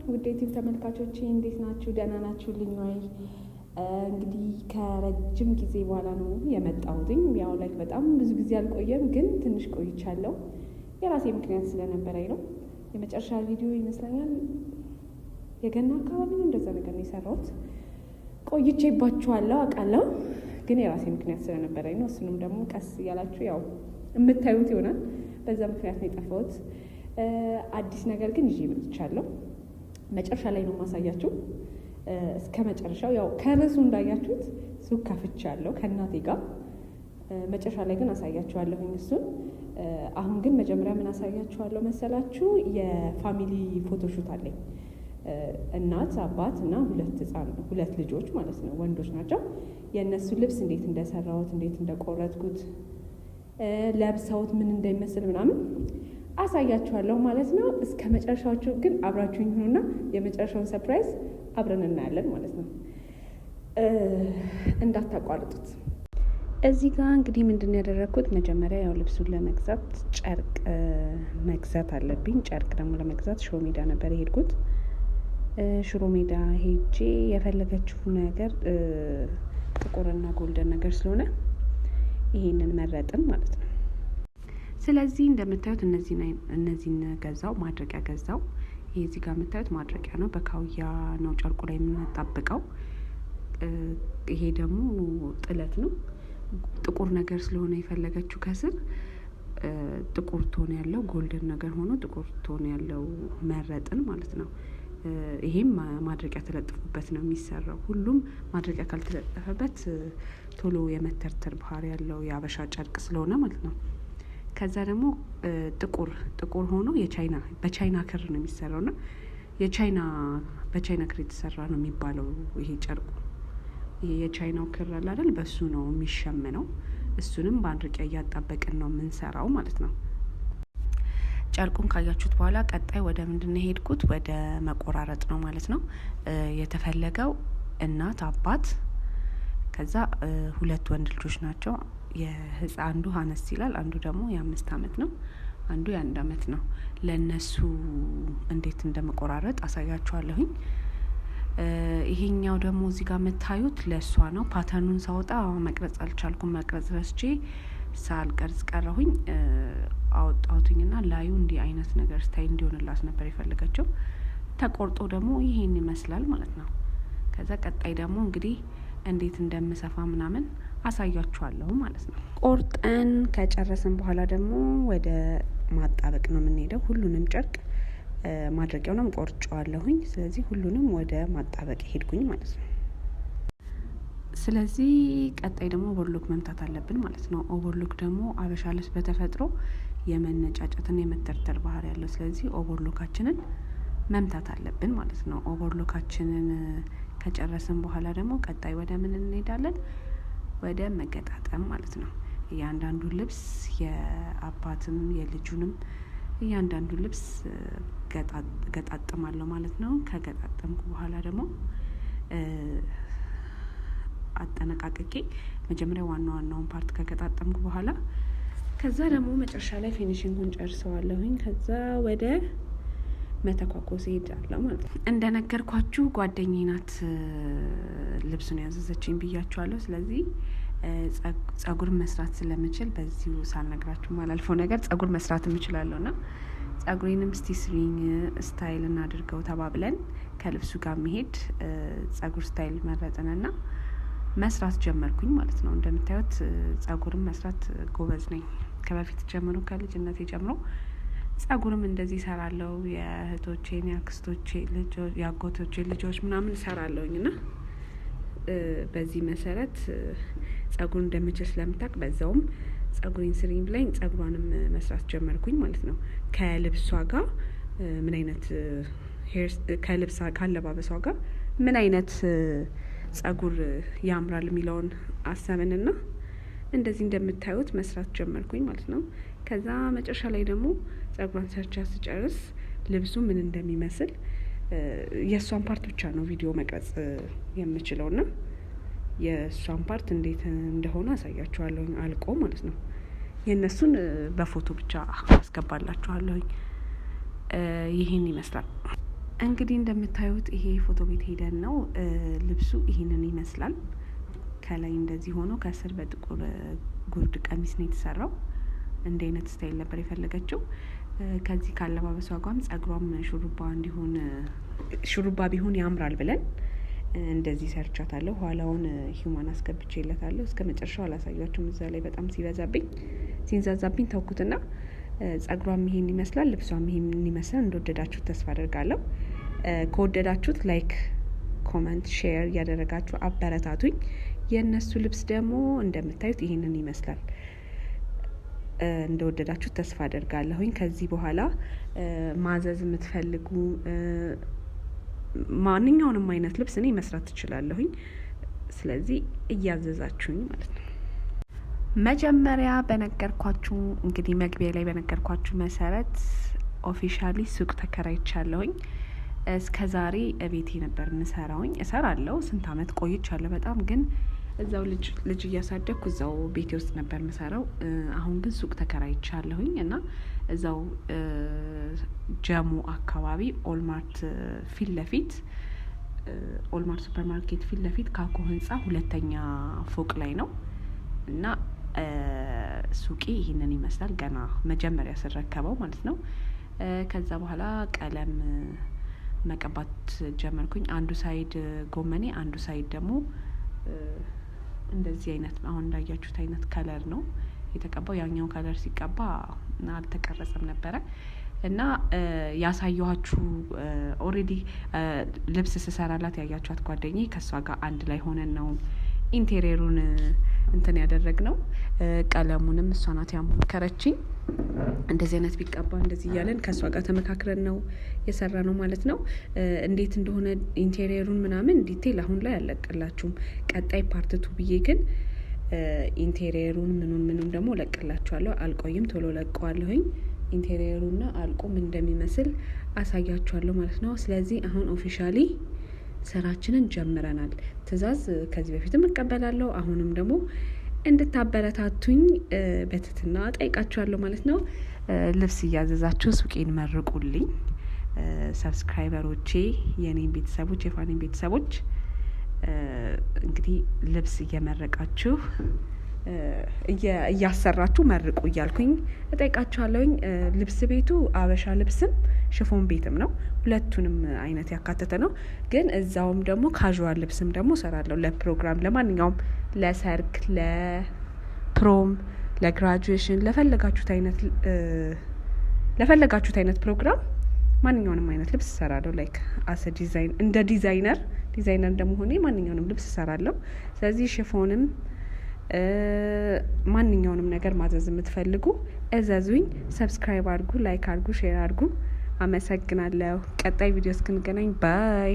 ውድ ዩቲዩብ ተመልካቾቼ እንዴት ናችሁ? ደህና ናችሁልኝ ወይ? እንግዲህ ከረጅም ጊዜ በኋላ ነው የመጣሁትኝ። ያው ላይ በጣም ብዙ ጊዜ አልቆየም፣ ግን ትንሽ ቆይቻለሁ። የራሴ ምክንያት ስለነበረኝ ነው። የመጨረሻ ቪዲዮ ይመስለኛል የገና አካባቢ ነው እንደዛ ነገር ነው የሰራሁት። ቆይቼባችኋለሁ አውቃለሁ፣ ግን የራሴ ምክንያት ስለነበረኝ ነው። እሱንም ደግሞ ቀስ እያላችሁ ያው የምታዩት ይሆናል። በዛ ምክንያት ነው የጠፋሁት። አዲስ ነገር ግን ይዤ መጥቻለሁ። መጨረሻ ላይ ነው ማሳያችሁ። እስከ መጨረሻው ያው ከርዕሱ እንዳያችሁት ሱቅ ከፍቻለሁ ከእናቴ ጋር። መጨረሻ ላይ ግን አሳያችኋለሁኝ እሱን። አሁን ግን መጀመሪያ ምን አሳያችኋለሁ መሰላችሁ? የፋሚሊ ፎቶሹት አለኝ። እናት፣ አባት እና ሁለት ልጆች ማለት ነው፣ ወንዶች ናቸው። የእነሱ ልብስ እንዴት እንደሰራሁት፣ እንዴት እንደቆረጥኩት፣ ለብሰውት ምን እንደሚመስል ምናምን አሳያችኋለሁ ማለት ነው። እስከ መጨረሻዎቹ ግን አብራችሁኝ ሁኑና የመጨረሻውን ሰርፕራይዝ አብረን እናያለን ማለት ነው። እንዳታቋርጡት። እዚህ ጋር እንግዲህ ምንድን ነው ያደረግኩት? መጀመሪያ ያው ልብሱን ለመግዛት ጨርቅ መግዛት አለብኝ። ጨርቅ ደግሞ ለመግዛት ሽሮ ሜዳ ነበር የሄድኩት። ሽሮ ሜዳ ሄጄ የፈለገችው ነገር ጥቁርና ጎልደን ነገር ስለሆነ ይሄንን መረጥን ማለት ነው። ስለዚህ እንደምታዩት እነዚህን ገዛው፣ ማድረቂያ ገዛው። ይሄ እዚህ ጋር የምታዩት ማድረቂያ ነው። በካውያ ነው ጨርቁ ላይ የምናጣብቀው። ይሄ ደግሞ ጥለት ነው። ጥቁር ነገር ስለሆነ የፈለገችው ከስር ጥቁር ቶን ያለው ጎልደን ነገር ሆኖ ጥቁር ቶን ያለው መረጥን ማለት ነው። ይሄም ማድረቂያ ተለጥፎበት ነው የሚሰራው። ሁሉም ማድረቂያ ካልተለጠፈበት ቶሎ የመተርተር ባህሪ ያለው የአበሻ ጨርቅ ስለሆነ ማለት ነው። ከዛ ደግሞ ጥቁር ሆኖ በቻይና ክር ነው የሚሰራው ና በቻይና ክር የተሰራ ነው የሚባለው ይሄ ጨርቁ። ይሄ የቻይናው ክር አለ አይደል? በሱ ነው የሚሸመነው። እሱንም በማድረቂያ እያጣበቅን ነው የምንሰራው ማለት ነው። ጨርቁን ካያችሁት በኋላ ቀጣይ ወደ ምንድን ነው የሄድኩት? ወደ መቆራረጥ ነው ማለት ነው የተፈለገው። እናት፣ አባት፣ ከዛ ሁለት ወንድ ልጆች ናቸው። አንዱ አነስ ይላል፣ አንዱ ደግሞ የ5 አመት ነው፣ አንዱ የ1 አመት ነው። ለነሱ እንዴት እንደመቆራረጥ አሳያችኋለሁኝ። ይሄኛው ደግሞ እዚህ ጋር የምታዩት ለእሷ ነው። ፓተርኑን ሳወጣ መቅረጽ አልቻልኩም። መቅረጽ ረስቼ ሳልቀርጽ ቀረሁኝ። አወጣሁትኝና ላዩ እንዲህ አይነት ነገር ስታይል እንዲሆንላት ነበር የፈለገችው። ተቆርጦ ደግሞ ይሄን ይመስላል ማለት ነው። ከዛ ቀጣይ ደግሞ እንግዲህ እንዴት እንደምሰፋ ምናምን አሳያችኋለሁ ማለት ነው። ቆርጠን ከጨረስን በኋላ ደግሞ ወደ ማጣበቅ ነው የምንሄደው። ሁሉንም ጨርቅ ማድረቂያውንም ቆርጬዋለሁኝ። ስለዚህ ሁሉንም ወደ ማጣበቅ ሄድኩኝ ማለት ነው። ስለዚህ ቀጣይ ደግሞ ኦቨርሎክ መምታት አለብን ማለት ነው። ኦቨርሎክ ደግሞ አበሻ ልብስ በተፈጥሮ የመነጫጨትና የመተርተር ባህሪ ያለው። ስለዚህ ኦቨርሎካችንን መምታት አለብን ማለት ነው። ኦቨርሎካችንን ከጨረስን በኋላ ደግሞ ቀጣይ ወደ ምን እንሄዳለን? ወደ መገጣጠም ማለት ነው። እያንዳንዱ ልብስ የአባትም የልጁንም እያንዳንዱ ልብስ ገጣጥማለሁ ማለት ነው። ከገጣጠምኩ በኋላ ደግሞ አጠነቃቅቄ መጀመሪያ ዋናውን ፓርት ከገጣጠምኩ በኋላ ከዛ ደግሞ መጨረሻ ላይ ፊኒሽንጉን ጨርሰዋለሁኝ። ከዛ ወደ መተኳኮስ ሄዳለሁ ማለት ነው። እንደነገርኳችሁ ጓደኛዬ ናት ልብሱን ያዘዘችኝ ብያችኋለሁ። ስለዚህ ጸጉር መስራት ስለምችል በዚሁ ሳልነግራችሁ ማላልፈው ነገር ጸጉር መስራት እችላለሁ ና ጸጉሬንም ስቲስሪኝ ስታይል እናድርገው ተባብለን ከልብሱ ጋር መሄድ ጸጉር ስታይል መረጥንና መስራት ጀመርኩኝ ማለት ነው። እንደምታዩት ጸጉርም መስራት ጎበዝ ነኝ። ከበፊት ጀምሮ ከልጅነቴ ጀምሮ ጸጉርም እንደዚህ ሰራለሁ። የእህቶቼን፣ የአክስቶቼ ልጆች፣ የአጎቶቼ ልጆች ምናምን ሰራለሁኝ እና በዚህ መሰረት ጸጉር እንደምችል ስለምታውቅ በዛውም ጸጉሬን ስሪኝ ብላኝ ጸጉሯንም መስራት ጀመርኩኝ ማለት ነው። ከልብሷ ጋር ምን አይነት ካለባበሷ ጋር ምን አይነት ጸጉር ያምራል የሚለውን አሰብንና እንደዚህ እንደምታዩት መስራት ጀመርኩኝ ማለት ነው። ከዛ መጨረሻ ላይ ደግሞ ጸጉሯን ሰርቻ ስጨርስ ልብሱ ምን እንደሚመስል የእሷን ፓርት ብቻ ነው ቪዲዮ መቅረጽ የምችለው ና የእሷን ፓርት እንዴት እንደሆነ አሳያችኋለሁኝ አልቆ ማለት ነው። የእነሱን በፎቶ ብቻ አስገባላችኋለሁኝ። ይህን ይመስላል። እንግዲህ እንደምታዩት ይሄ ፎቶ ቤት ሄደን ነው። ልብሱ ይሄንን ይመስላል። ከላይ እንደዚህ ሆኖ ከስር በጥቁር ጉርድ ቀሚስ ነው የተሰራው። እንደ አይነት ስታይል ነበር የፈለገችው። ከዚህ ካለባበሷ ጋርም ጸጉሯም ሹሩባ ቢሆን ያምራል ብለን እንደዚህ ሰርቻታለሁ። ኋላውን ሂዩማን አስገብቼለታለሁ። እስከ መጨረሻው አላሳያችሁም። እዛ ላይ በጣም ሲንዛዛብኝ ተውኩትና ጸጉሯም ይሄን ይመስላል፣ ልብሷም ይሄን ይመስላል። እንደወደዳችሁት ተስፋ አደርጋለሁ። ከወደዳችሁት ላይክ፣ ኮመንት፣ ሼር እያደረጋችሁ አበረታቱኝ። የእነሱ ልብስ ደግሞ እንደምታዩት ይሄንን ይመስላል። እንደወደዳችሁት ተስፋ አደርጋለሁኝ። ከዚህ በኋላ ማዘዝ የምትፈልጉ ማንኛውንም አይነት ልብስ እኔ መስራት ትችላለሁኝ። ስለዚህ እያዘዛችሁኝ ማለት ነው። መጀመሪያ በነገርኳችሁ እንግዲህ መግቢያ ላይ በነገርኳችሁ መሰረት ኦፊሻሊ ሱቅ ተከራይቻለሁኝ። እስከ ዛሬ እቤቴ ነበር ምሰራውኝ። እሰራለሁ፣ ስንት አመት ቆይቻለሁ። በጣም ግን እዛው ልጅ እያሳደግኩ እዛው ቤቴ ውስጥ ነበር ምሰራው። አሁን ግን ሱቅ ተከራይቻለሁኝ እና እዛው ጀሙ አካባቢ ኦልማርት ሱፐርማርኬት ፊት ለፊት ካኮ ህንጻ 2ኛ ፎቅ ላይ ነው እና ሱቂ ይሄንን ይመስላል። ገና መጀመሪያ ስረከበው ማለት ነው። ከዛ በኋላ ቀለም መቀባት ጀመርኩኝ። አንዱ ሳይድ ጎመኔ፣ አንዱ ሳይድ ደግሞ እንደዚህ አይነት አሁን እንዳያችሁት አይነት ከለር ነው የተቀባው። ያኛው ከለር ሲቀባ አልተቀረጸም ነበረ እና ያሳየኋችሁ ኦሬዲ ልብስ ስሰራላት ያያችኋት ጓደኛዬ ከሷ ጋር አንድ ላይ ሆነን ነው ኢንቴሪየሩን እንትን ያደረግነው። ቀለሙንም እሷ ናት ያሞከረችኝ። እንደዚህ አይነት ቢቀባ እንደዚህ እያለን ከሷ ጋር ተመካክረን ነው የሰራ ነው ማለት ነው። እንዴት እንደሆነ ኢንቴሪየሩን ምናምን ዲቴል አሁን ላይ አለቅላችሁም። ቀጣይ ፓርትቱ ብዬ ግን ኢንቴሪየሩን ምኑን ደግሞ ለቅላችኋለሁ። አልቆይም፣ ቶሎ ለቀዋለሁኝ። ኢንቴሪየሩና አልቆ ምን እንደሚመስል አሳያችኋለሁ ማለት ነው። ስለዚህ አሁን ኦፊሻሊ ስራችንን ጀምረናል። ትዕዛዝ ከዚህ በፊትም እቀበላለሁ። አሁንም ደግሞ እንድታበረታቱኝ በትህትና ጠይቃችኋለሁ ማለት ነው። ልብስ እያዘዛችሁ ሱቄን መርቁልኝ። ሰብስክራይበሮቼ፣ የኔን ቤተሰቦች፣ የፋኔን ቤተሰቦች እንግዲህ ልብስ እየመረቃችሁ እያሰራችሁ መርቁ እያልኩኝ እጠይቃችኋለሁኝ። ልብስ ቤቱ አበሻ ልብስም ሽፎን ቤትም ነው። ሁለቱንም አይነት ያካተተ ነው። ግን እዛውም ደግሞ ካዥዋል ልብስም ደግሞ እሰራለሁ። ለፕሮግራም፣ ለማንኛውም ለሰርግ፣ ለፕሮም፣ ለግራጁዌሽን፣ ለፈለጋችሁት አይነት ፕሮግራም ማንኛውንም አይነት ልብስ እሰራለሁ። ላይክ አሰ ዲዛይን እንደ ዲዛይነር እንደመሆኔ ማንኛውንም ልብስ እሰራለሁ። ስለዚህ ሽፎንም ማንኛውንም ነገር ማዘዝ የምትፈልጉ እዘዙኝ። ሰብስክራይብ አድርጉ፣ ላይክ አድርጉ፣ ሼር አድርጉ። አመሰግናለሁ። ቀጣይ ቪዲዮ እስክንገናኝ ባይ።